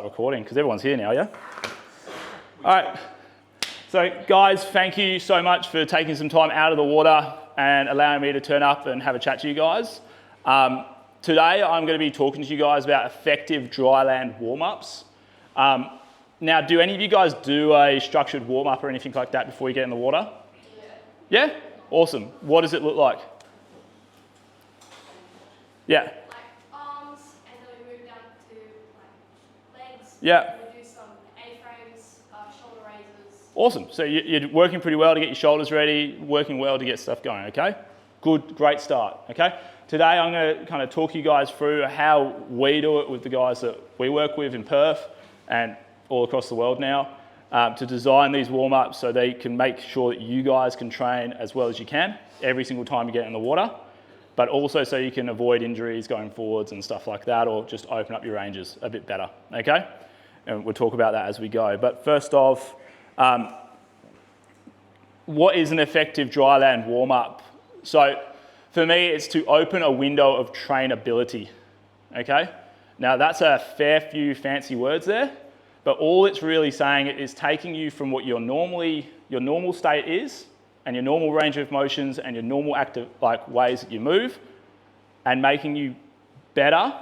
Recording because everyone's here now, yeah? All right. So guys, thank you so much for taking some time out of the water and allowing me to turn up and have a chat to you guys. Today I'm going to be talking to you guys about effective dryland warm-ups. Now, do any of you guys do a structured warm-up or anything like that before you get in the water? Yeah? Awesome. What does it look like? Yeah. Yeah. We do some A-frames, shoulder raises. Awesome. So you're working pretty well to get your shoulders ready, working well to get stuff going, okay? Good, great start, okay? Today I'm going to kind of talk you guys through how we do it with the guys that we work with in Perth and all across the world now to design these warm-ups so they can make sure that you guys can train as well as you can every single time you get in the water, but also so you can avoid injuries going forwards and stuff like that, or just open up your ranges a bit better, okay? And we'll talk about that as we go. But first off, what is an effective dryland warm-up? So for me, it's to open a window of trainability, okay? Now that's a fair few fancy words there, but all it's really saying is taking you from what your normal state is, and your normal range of motions and your normal active ways that you move, and making you better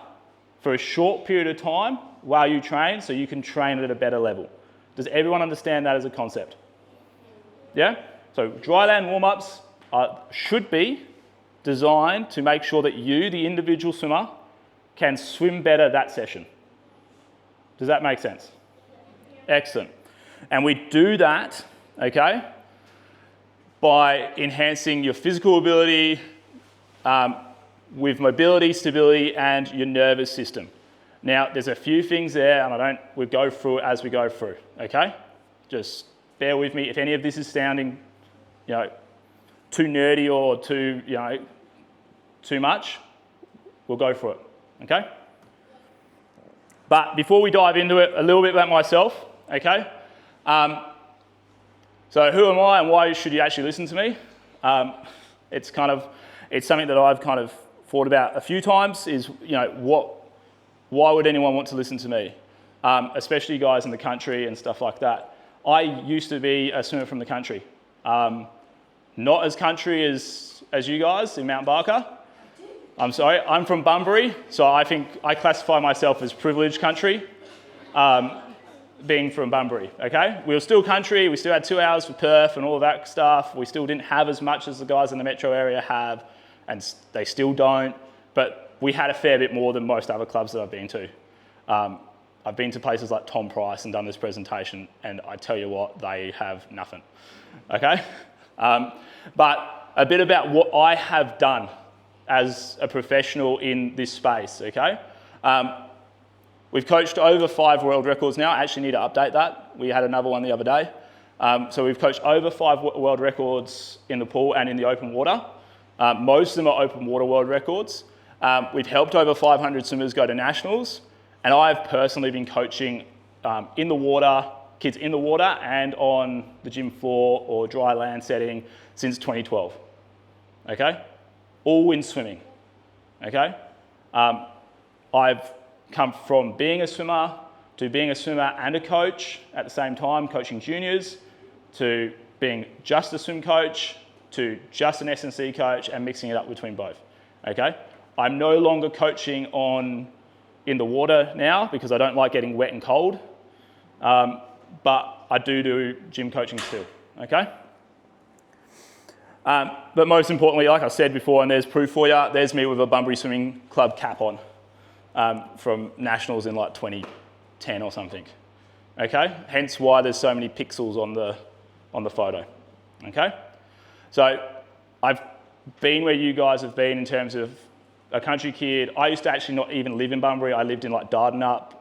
for a short period of time while you train, so you can train at a better level. Does everyone understand that as a concept? Yeah? So dryland warm-ups should be designed to make sure that you, the individual swimmer, can swim better that session. Does that make sense? Excellent. And we do that, okay, by enhancing your physical ability with mobility, stability, and your nervous system. Now, there's a few things there, and we'll go through it as we go through, okay? Just bear with me. If any of this is sounding, too nerdy or too much, we'll go through it, okay? But before we dive into it, a little bit about myself, okay? So who am I and why should you actually listen to me? It's something that I've kind of thought about a few times is, why would anyone want to listen to me? Especially guys in the country and stuff like that. I used to be a swimmer from the country. Not as country as you guys in Mount Barker. I'm sorry, I'm from Bunbury, so I think I classify myself as privileged country, being from Bunbury, okay? We were still country, we still had 2 hours for Perth and all of that stuff. We still didn't have as much as the guys in the metro area have, and they still don't, but we had a fair bit more than most other clubs that I've been to. I've been to places like Tom Price and done this presentation, and I tell you what, they have nothing, okay? But a bit about what I have done as a professional in this space, okay? We've coached over 5 world records now. I actually need to update that. We had another one the other day. So we've coached over 5 world records in the pool and in the open water. Most of them are open water world records. We've helped over 500 swimmers go to nationals, and I've personally been coaching in the water, kids in the water and on the gym floor or dry land setting since 2012, okay? All in swimming, okay? I've come from being a swimmer to being a swimmer and a coach at the same time, coaching juniors, to being just a swim coach, to just an S&C coach, and mixing it up between both, okay? I'm no longer coaching in the water now because I don't like getting wet and cold, but I do gym coaching still, okay? But most importantly, like I said before, and there's proof for you, there's me with a Bunbury Swimming Club cap on from nationals in like 2010 or something, okay? Hence why there's so many pixels on the photo, okay? So I've been where you guys have been in terms of a country kid. I used to actually not even live in Bunbury. I lived in like Dardanup,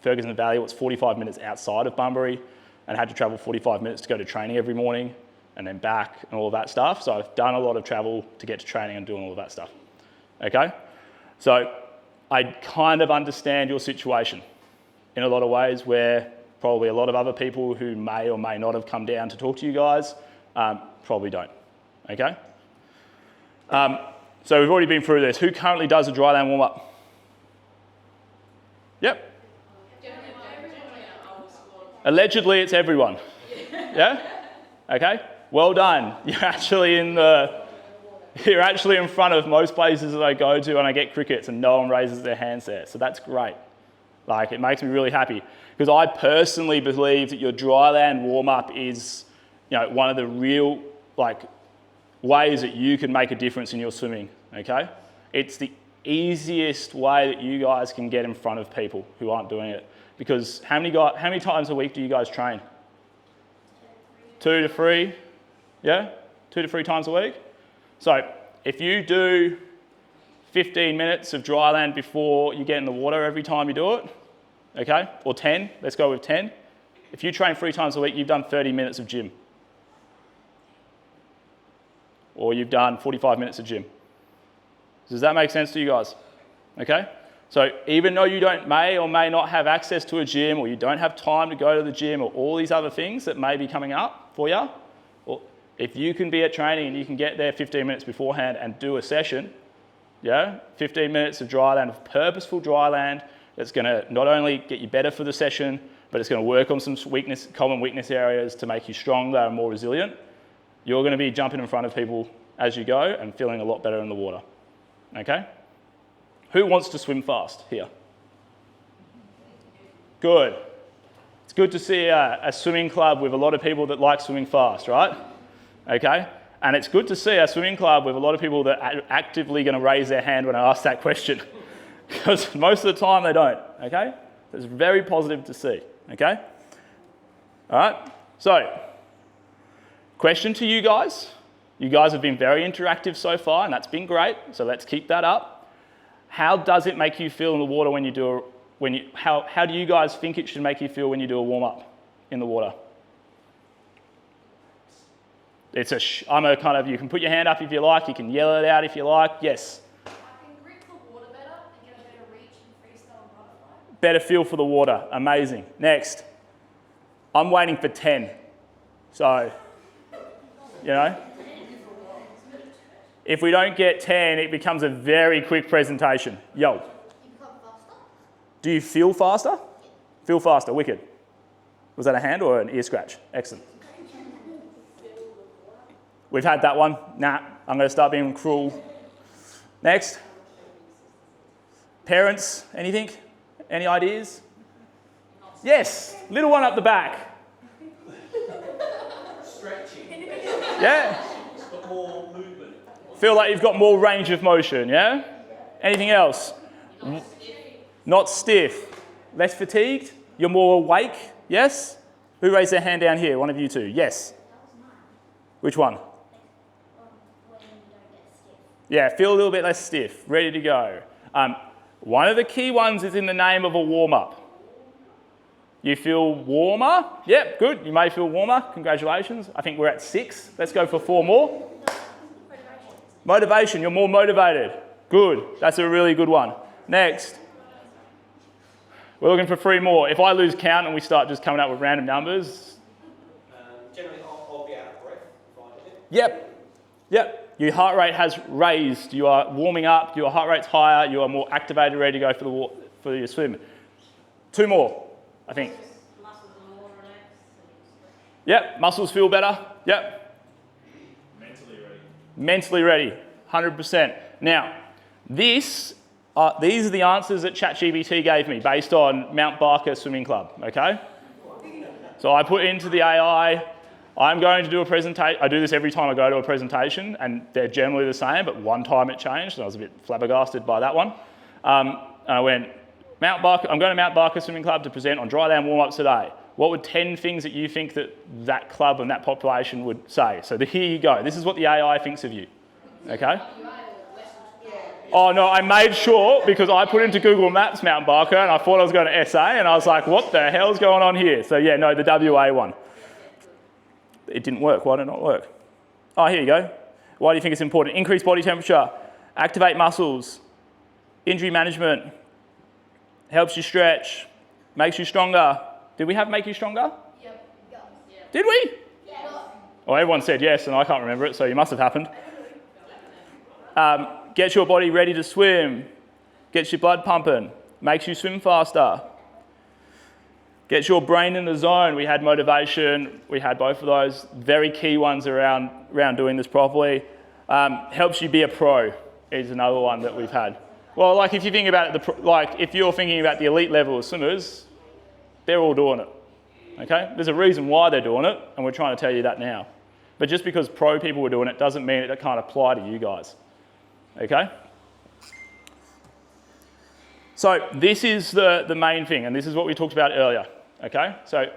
Ferguson Valley, what's 45 minutes outside of Bunbury, and had to travel 45 minutes to go to training every morning and then back and all of that stuff. So I've done a lot of travel to get to training and doing all of that stuff, okay? So I kind of understand your situation in a lot of ways where probably a lot of other people who may or may not have come down to talk to you guys probably don't, okay? So we've already been through this. Who currently does a dryland warm-up? Yep. Allegedly, it's everyone. Yeah? Okay? Well done. You're actually in front of most places that I go to and I get crickets and no one raises their hands there. So that's great. Like, it makes me really happy because I personally believe that your dryland warm-up is, one of the real, ways that you can make a difference in your swimming, okay? It's the easiest way that you guys can get in front of people who aren't doing it. Because how many times a week do you guys train? 2 to 3, yeah? 2 to 3 times a week? So if you do 15 minutes of dryland before you get in the water every time you do it, okay? Or 10, let's go with 10. If you train 3 times a week, you've done 30 minutes of gym. Or you've done 45 minutes of gym. Does that make sense to you guys? Okay? So even though you may or may not have access to a gym, or you don't have time to go to the gym, or all these other things that may be coming up for you, or if you can be at training and you can get there 15 minutes beforehand and do a session, 15 minutes of dryland, of purposeful dryland, that's going to not only get you better for the session, but it's going to work on some common weakness areas to make you stronger and more resilient. You're going to be jumping in front of people as you go and feeling a lot better in the water. Okay? Who wants to swim fast here? Good. It's good to see a swimming club with a lot of people that like swimming fast, right? Okay? And it's good to see a swimming club with a lot of people that are actively going to raise their hand when I ask that question. Because most of the time they don't, okay? It's very positive to see, okay? All right? So, question to you guys. You guys have been very interactive so far, and that's been great, so let's keep that up. How does it make you feel in the water when you do how do you guys think it should make you feel when you do a warm-up in the water? It's you can put your hand up if you like, you can yell it out if you like. Yes? I can grip the water better and get a better reach and freestyle and butterfly. Better feel for the water. Amazing. Next. I'm waiting for 10. So, if we don't get 10, it becomes a very quick presentation. Yo. You become faster? Do you feel faster? Feel faster. Wicked. Was that a hand or an ear scratch? Excellent. We've had that one. Nah, I'm going to start being cruel. Next. Parents, anything? Any ideas? Yes, little one up the back. Stretching. Yeah. It's got more movement. Feel like you've got more range of motion, yeah? Anything else? Not stiff. Less fatigued? You're more awake? Yes? Who raised their hand down here? One of you two. Yes. Which one? Yeah, feel a little bit less stiff. Ready to go. One of the key ones is in the name of a warm-up. You feel warmer? Yep, good. You may feel warmer. Congratulations. I think we're at 6. Let's go for 4 more. Motivation. You're more motivated. Good. That's a really good one. Next. We're looking for 3 more. If I lose count and we start just coming up with random numbers. Generally, I'll be out of breath if I do it. Yep. Your heart rate has raised. You are warming up. Your heart rate's higher. You are more activated, ready to go for your swim. 2 more, I think. Muscles and water and X. Yep. Muscles feel better. Yep. Mentally ready. 100%. Now, these are the answers that ChatGPT gave me based on Mount Barker Swimming Club, okay? So I put into the AI, I'm going to do a presentation. I do this every time I go to a presentation, and they're generally the same, but one time it changed, and I was a bit flabbergasted by that one. And I went, I'm going to Mount Barker Swimming Club to present on Dryland Warm-Up today. What would 10 things that you think that club and that population would say? So here you go. This is what the AI thinks of you, okay? Oh no, I made sure, because I put into Google Maps Mount Barker and I thought I was going to SA, and I was like, what the hell's going on here? So yeah, no, the WA one. It didn't work. Why did it not work? Oh, here you go. Why do you think it's important? Increase body temperature, activate muscles, injury management, helps you stretch, makes you stronger. Did we have make you stronger? Yep. Did we? Yes. Well, everyone said yes, and I can't remember it, so it must have happened. Gets your body ready to swim, gets your blood pumping, makes you swim faster. Gets your brain in the zone. We had motivation. We had both of those. Very key ones around doing this properly. Helps you be a pro is another one that we've had. Well, like if you think about it, if you're thinking about the elite level of swimmers, they're all doing it. Okay? There's a reason why they're doing it, and we're trying to tell you that now. But just because pro people were doing it doesn't mean it can't apply to you guys. Okay? So this is the main thing, and this is what we talked about earlier. Okay? So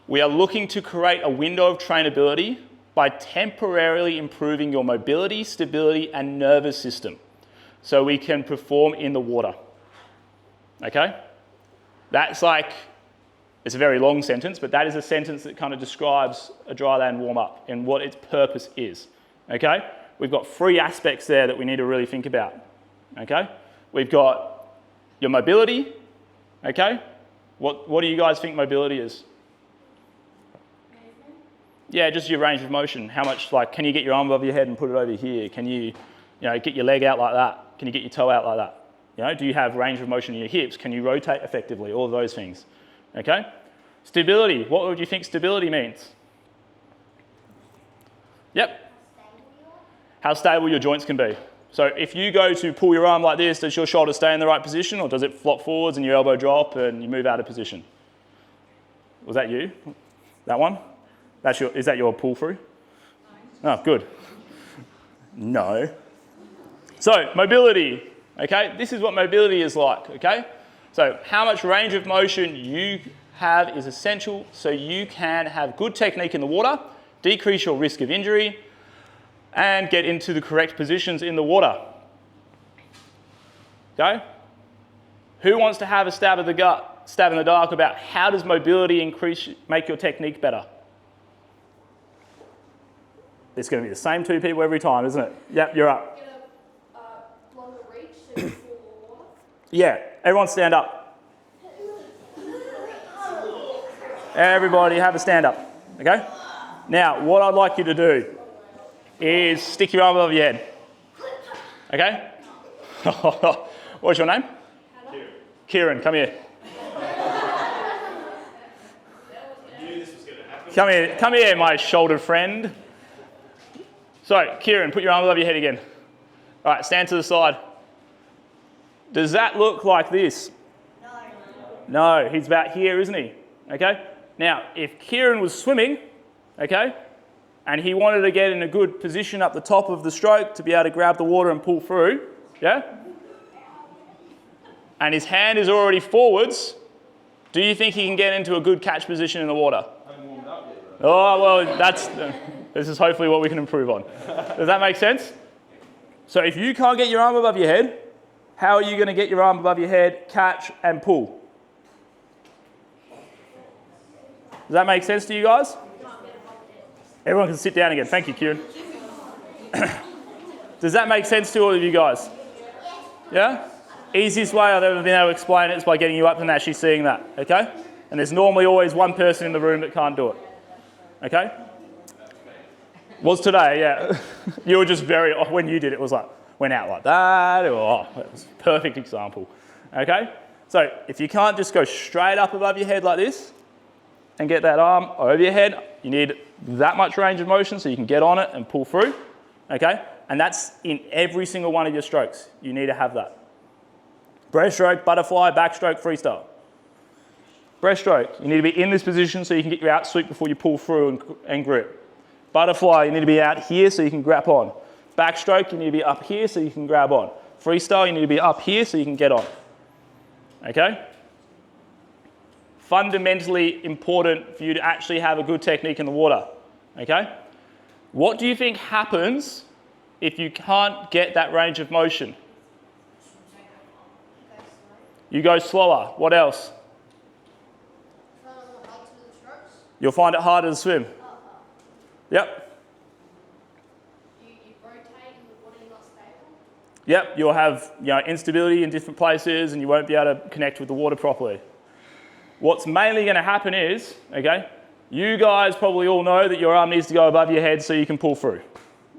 we are looking to create a window of trainability by temporarily improving your mobility, stability, and nervous system so we can perform in the water. Okay? That's it's a very long sentence, but that is a sentence that kind of describes a dryland warm-up and what its purpose is. Okay? We've got 3 aspects there that we need to really think about. Okay? We've got your mobility. Okay? What do you guys think mobility is? Yeah, just your range of motion. How much, can you get your arm above your head and put it over here? Can you, get your leg out like that? Can you get your toe out like that? Do you have range of motion in your hips? Can you rotate effectively? All of those things. Okay? Stability. What would you think stability means? Yep. How stable your joints can be. So if you go to pull your arm like this, does your shoulder stay in the right position, or does it flop forwards and your elbow drop and you move out of position? Was that you? That one? Is that your pull through? Oh, good. No. So mobility. Okay, this is what mobility is like. Okay, so how much range of motion you have is essential so you can have good technique in the water, decrease your risk of injury, and get into the correct positions in the water. Okay? Who wants to have a stab in the dark about how does mobility make your technique better? It's going to be the same 2 people every time, isn't it? Yep, you're up. Get a longer reach to fall water. Yeah, everyone stand up. Everybody have a stand up, okay? Now, what I'd like you to do is stick your arm above your head, okay? What's your name? Kieran, come here. Come here, my shouldered friend. So, Kieran, put your arm above your head again. All right, stand to the side. Does that look like this? No, he's about here, isn't he? Okay? Now, if Kieran was swimming, okay, and he wanted to get in a good position up the top of the stroke to be able to grab the water and pull through, yeah? And his hand is already forwards, do you think he can get into a good catch position in the water? Oh, well, this is hopefully what we can improve on. Does that make sense? So if you can't get your arm above your head, how are you going to get your arm above your head, catch, and pull? Does that make sense to you guys? Everyone can sit down again. Thank you, Kieran. Does that make sense to all of you guys? Yeah? Easiest way I've ever been able to explain it is by getting you up and actually seeing that, okay? And there's normally always one person in the room that can't do it, okay? Was today, yeah. You were just when you did it, was went out like that, or, that was a perfect example, okay? So if you can't just go straight up above your head like this and get that arm over your head, you need that much range of motion so you can get on it and pull through, okay? And that's in every single one of your strokes. You need to have that. Breaststroke, butterfly, backstroke, freestyle. Breaststroke, you need to be in this position so you can get your out sweep before you pull through and grip. Butterfly, you need to be out here so you can grab on. Backstroke, you need to be up here so you can grab on. Freestyle, you need to be up here so you can get on. Okay? Fundamentally important for you to actually have a good technique in the water. Okay? What do you think happens if you can't get that range of motion? You go slower. What else? You'll find it harder to swim. Yep. You rotate and the body's not stable. Yep, you'll have instability in different places and you won't be able to connect with the water properly. What's mainly going to happen is, okay, you guys probably all know that your arm needs to go above your head so you can pull through,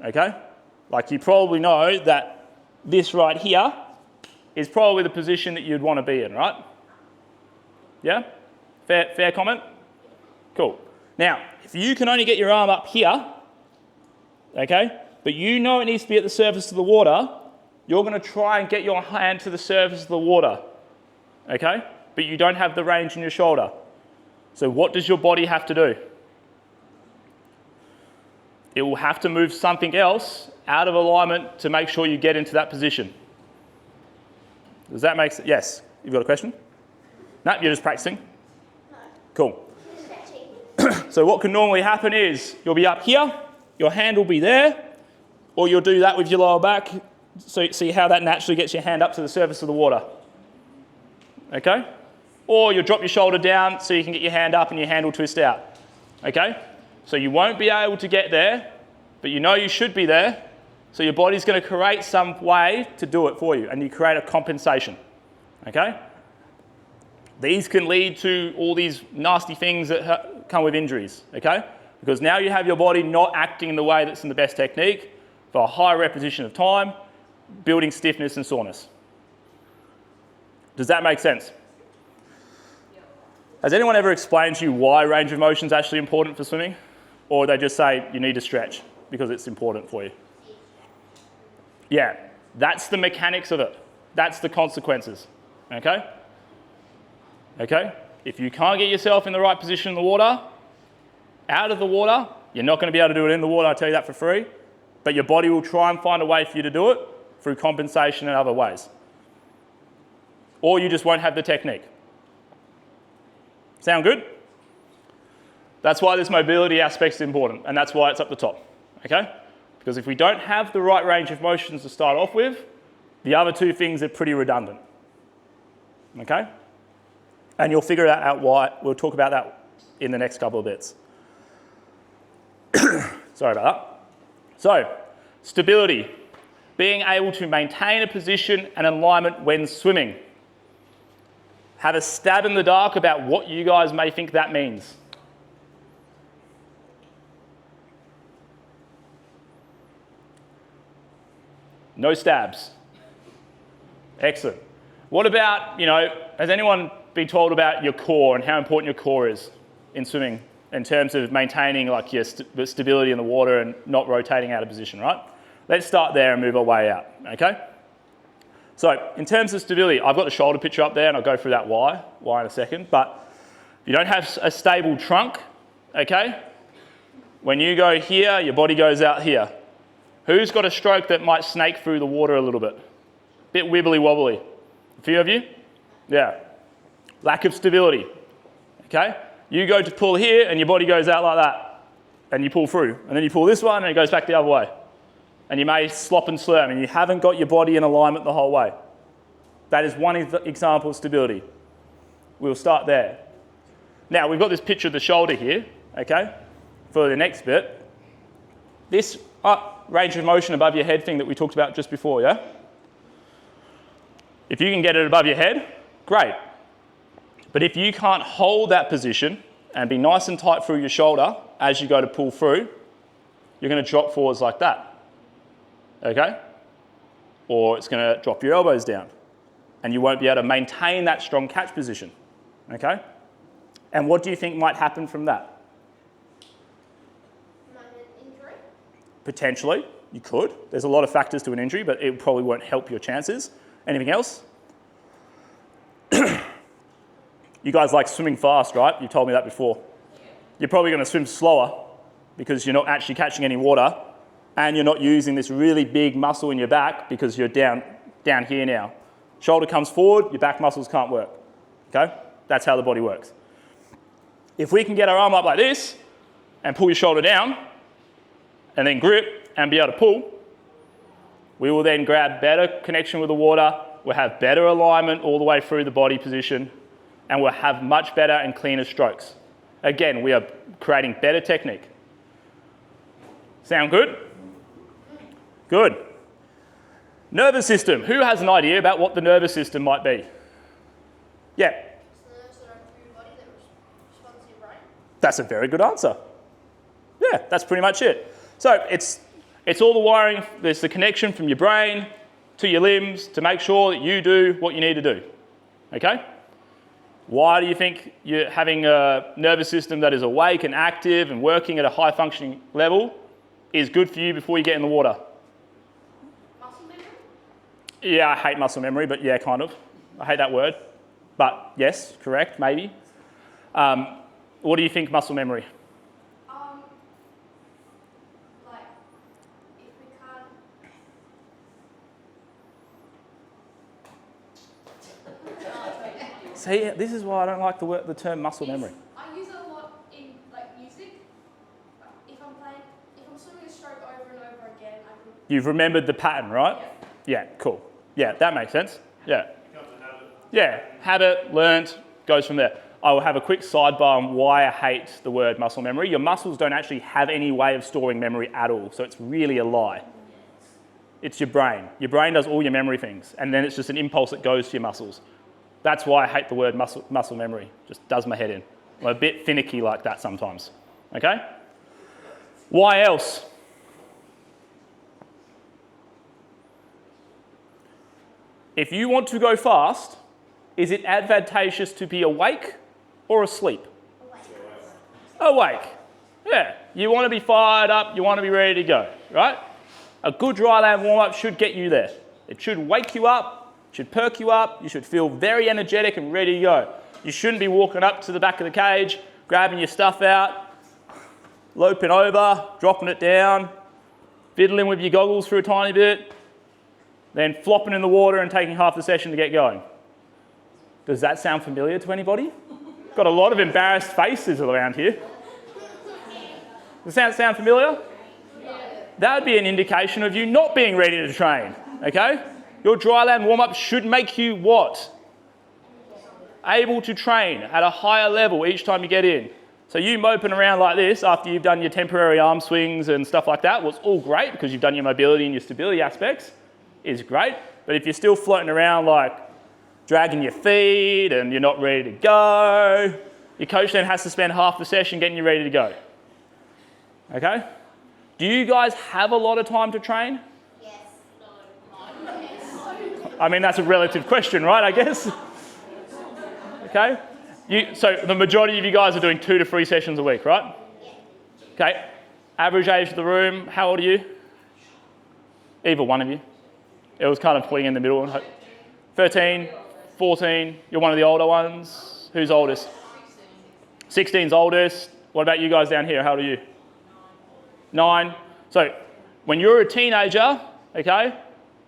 okay? Like you probably know that this right here is probably the position that you'd want to be in, right? Yeah? Fair comment? Cool. Now, if you can only get your arm up here, okay, but you know it needs to be at the surface of the water, you're going to try and get your hand to the surface of the water, okay, but you don't have the range in your shoulder. So what does your body have to do? It will have to move something else out of alignment to make sure you get into that position. Does that make sense? Yes. You've got a question? No, you're just practicing? No. Cool. Stretching. So what can normally happen is you'll be up here, your hand will be there, or you'll do that with your lower back. So see how that naturally gets your hand up to the surface of the water. Okay? Or you'll drop your shoulder down so you can get your hand up and your hand will twist out. Okay? So you won't be able to get there, but you know you should be there. So your body's going to create some way to do it for you, and you create a compensation. Okay? These can lead to all these nasty things that come with injuries. Okay? Because now you have your body not acting in the way that's in the best technique for a high repetition of time, building stiffness and soreness. Does that make sense? Has anyone ever explained to you why range of motion is actually important for swimming? Or they just say you need to stretch because it's important for you? Yeah, that's the mechanics of it. That's the consequences, okay? Okay? If you can't get yourself in the right position in the water, out of the water, you're not going to be able to do it in the water, I'll tell you that for free, but your body will try and find a way for you to do it through compensation and other ways. Or you just won't have the technique. Sound good? That's why this mobility aspect is important, and that's why it's up the top, okay? Because if we don't have the right range of motions to start off with, the other two things are pretty redundant, okay? And you'll figure out why. We'll talk about that in the next couple of bits. Sorry about that. So, stability. Being able to maintain a position and alignment when swimming. Have a stab in the dark about what you guys may think that means. No stabs. Excellent. What about, has anyone been told about your core and how important your core is in swimming in terms of maintaining like your stability in the water and not rotating out of position, right? Let's start there and move our way out, okay? So in terms of stability, I've got the shoulder picture up there and I'll go through that why in a second, but if you don't have a stable trunk, okay, when you go here, your body goes out here. Who's got a stroke that might snake through the water a little bit? Bit wibbly wobbly. A few of you? Yeah. Lack of stability, okay? You go to pull here and your body goes out like that and you pull through, and then you pull this one and it goes back the other way. And you may slop and slurm and you haven't got your body in alignment the whole way. That is one example of stability. We'll start there. Now, we've got this picture of the shoulder here, okay, for the next bit. This range of motion above your head thing that we talked about just before, yeah? If you can get it above your head, great. But if you can't hold that position and be nice and tight through your shoulder as you go to pull through, you're going to drop forwards like that, okay? Or it's going to drop your elbows down and you won't be able to maintain that strong catch position, okay? And what do you think might happen from that? Injury? Potentially, you could. There's a lot of factors to an injury, but it probably won't help your chances. Anything else? You guys like swimming fast, right? You told me that before. You're probably going to swim slower because you're not actually catching any water and you're not using this really big muscle in your back because you're down here now. Shoulder comes forward, your back muscles can't work, okay? That's how the body works. If we can get our arm up like this and pull your shoulder down and then grip and be able to pull, we will then grab better connection with the water, we'll have better alignment all the way through the body position, and we'll have much better and cleaner strokes. Again, we are creating better technique. Sound good? Good. Nervous system. Who has an idea about what the nervous system might be? Yeah. It's the nerves that run through your body that respond to your brain. That's a very good answer. Yeah, that's pretty much it. So it's all the wiring, there's the connection from your brain to your limbs to make sure that you do what you need to do, okay? Why do you think you're having a nervous system that is awake and active and working at a high functioning level is good for you before you get in the water? Muscle memory? Yeah, I hate muscle memory, but yeah, kind of. I hate that word. But yes, correct, maybe. What do you think muscle memory? Like, if we can't... See, this is why I don't like the term muscle memory. I use it a lot in like music. If I'm swimming a stroke over and over again, I can... You've remembered the pattern, right? Yeah, cool. Yeah, that makes sense. Yeah. Yeah, habit, learnt, goes from there. I will have a quick sidebar on why I hate the word muscle memory. Your muscles don't actually have any way of storing memory at all, so it's really a lie. It's your brain. Your brain does all your memory things, and then it's just an impulse that goes to your muscles. That's why I hate the word muscle memory. Just does my head in. I'm a bit finicky like that sometimes. Okay? Why else? If you want to go fast, is it advantageous to be awake or asleep? Awake. Yeah. You want to be fired up, you want to be ready to go, right? A good dryland warm-up should get you there. It should wake you up, should perk you up, you should feel very energetic and ready to go. You shouldn't be walking up to the back of the cage, grabbing your stuff out, loping over, dropping it down, fiddling with your goggles for a tiny bit, then flopping in the water and taking half the session to get going. Does that sound familiar to anybody? Got a lot of embarrassed faces around here. Does that sound familiar? That would be an indication of you not being ready to train, okay? Your dryland warm-up should make you what? Able to train at a higher level each time you get in. So you moping around like this after you've done your temporary arm swings and stuff like that was all great because you've done your mobility and your stability aspects, is great. But if you're still floating around like dragging your feet and you're not ready to go, your coach then has to spend half the session getting you ready to go. Okay? Do you guys have a lot of time to train? Yes. I mean, that's a relative question, right, I guess? Okay? So the majority of you guys are doing 2 to 3 sessions a week, right? Yeah. Okay. Average age of the room, how old are you? Either one of you. It was kind of putting in the middle. 13, 14, you're one of the older ones. Who's oldest? 16's oldest. What about you guys down here? How old are you? 9. So when you're a teenager, okay,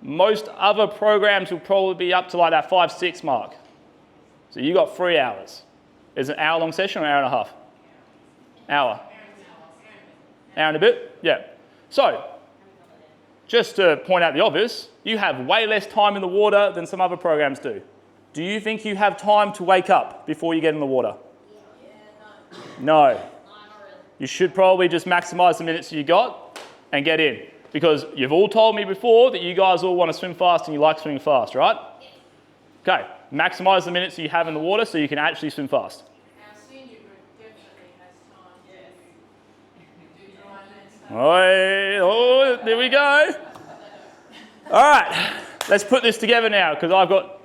most other programs will probably be up to like that 5, 6 mark. So you got 3 hours. Is it an hour long session or an hour and a half? Hour. Hour and a bit? Yeah. So just to point out the obvious, you have way less time in the water than some other programs do. Do you think you have time to wake up before you get in the water? No. You should probably just maximize the minutes you got and get in. Because you've all told me before that you guys all want to swim fast and you like swimming fast, right? Okay, maximize the minutes you have in the water so you can actually swim fast. Our senior group definitely has time to do dry land. Oh, there we go. All right, let's put this together now because I've got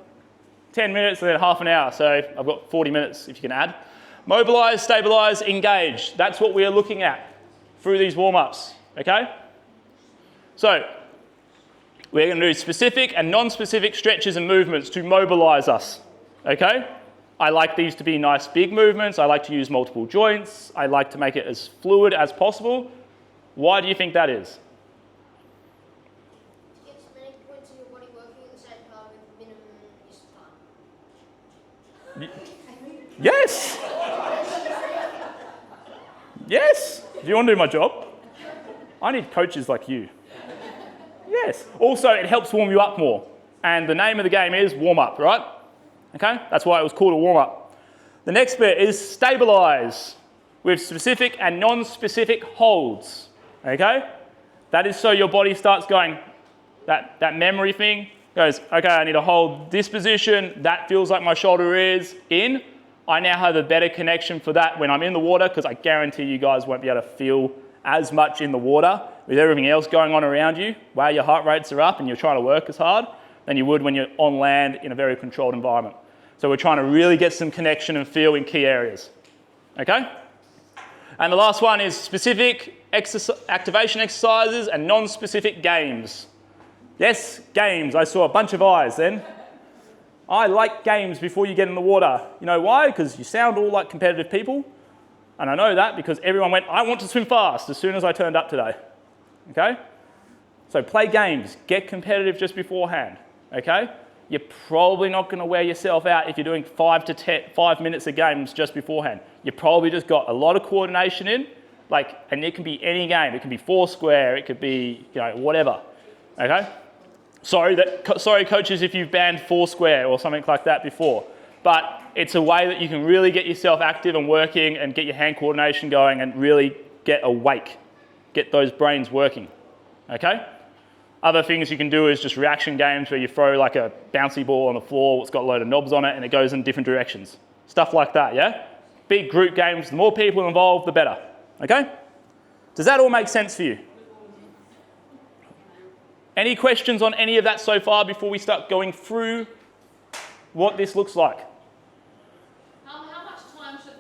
10 minutes and then half an hour, so I've got 40 minutes if you can add. Mobilize, stabilize, engage. That's what we are looking at through these warm-ups, okay? So we're going to do specific and non-specific stretches and movements to mobilize us, okay? I like these to be nice big movements. I like to use multiple joints. I like to make it as fluid as possible. Why do you think that is? To get as many points in your body working at the same time with minimum use of time. Yes. Yes. Do you want to do my job? I need coaches like you. Yes. Also, it helps warm you up more. And the name of the game is warm up, right? Okay? That's why it was called a warm up. The next bit is stabilize with specific and non-specific holds. Okay? That is so your body starts going, that memory thing goes, okay, I need to hold this position. That feels like my shoulder is in. I now have a better connection for that when I'm in the water because I guarantee you guys won't be able to feel as much in the water with everything else going on around you while your heart rates are up and you're trying to work as hard than you would when you're on land in a very controlled environment. So we're trying to really get some connection and feel in key areas. Okay? And the last one is specific activation exercises and non-specific games. Yes, games. I saw a bunch of eyes then. I like games before you get in the water. You know why? Because you sound all like competitive people. And I know that because everyone went, I want to swim fast as soon as I turned up today. Okay? So play games. Get competitive just beforehand. Okay? You're probably not going to wear yourself out if you're doing 5 minutes of games just beforehand. You probably just got a lot of coordination in, and it can be any game. It can be Foursquare. It could be, whatever. Okay? Sorry, coaches, if you've banned Foursquare or something like that before. But it's a way that you can really get yourself active and working and get your hand coordination going and really get awake. Get those brains working. Okay? Other things you can do is just reaction games where you throw like a bouncy ball on the floor, it's got a load of knobs on it, and it goes in different directions. Stuff like that, yeah? Big group games, the more people involved, the better. Okay? Does that all make sense for you? Any questions on any of that so far before we start going through what this looks like? How much time should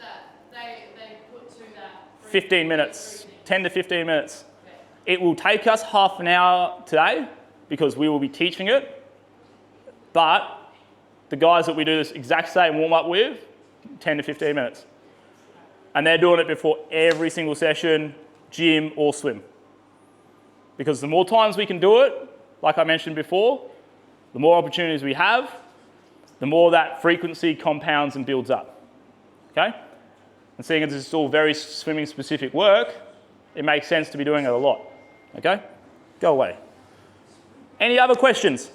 they put to that? 15 minutes, 10 to 15 minutes. It will take us half an hour today because we will be teaching it, but the guys that we do this exact same warm-up with, 10 to 15 minutes. And they're doing it before every single session, gym or swim. Because the more times we can do it, like I mentioned before, the more opportunities we have, the more that frequency compounds and builds up. Okay? And seeing as it's all very swimming-specific work, it makes sense to be doing it a lot. Okay? Go away. Any other questions?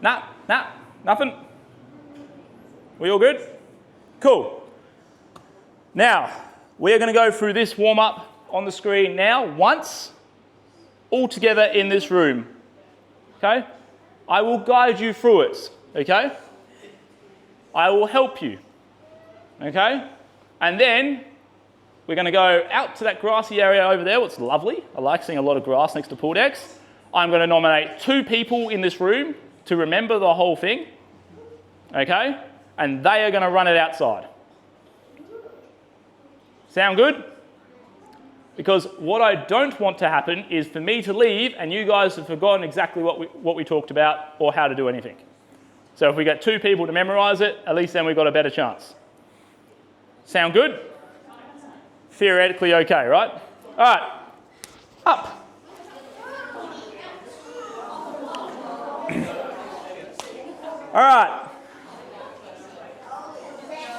Nah, nothing? We all good? Cool. Now, we are going to go through this warm-up on the screen now, once, all together in this room. Okay? I will guide you through it. Okay? I will help you. Okay? And then we're going to go out to that grassy area over there. It's lovely. I like seeing a lot of grass next to pool decks. I'm going to nominate 2 people in this room to remember the whole thing. Okay? And they are going to run it outside. Sound good? Because what I don't want to happen is for me to leave and you guys have forgotten exactly what we talked about or how to do anything. So if we get 2 people to memorise it, at least then we've got a better chance. Sound good? Theoretically okay, right? All right, up. All right.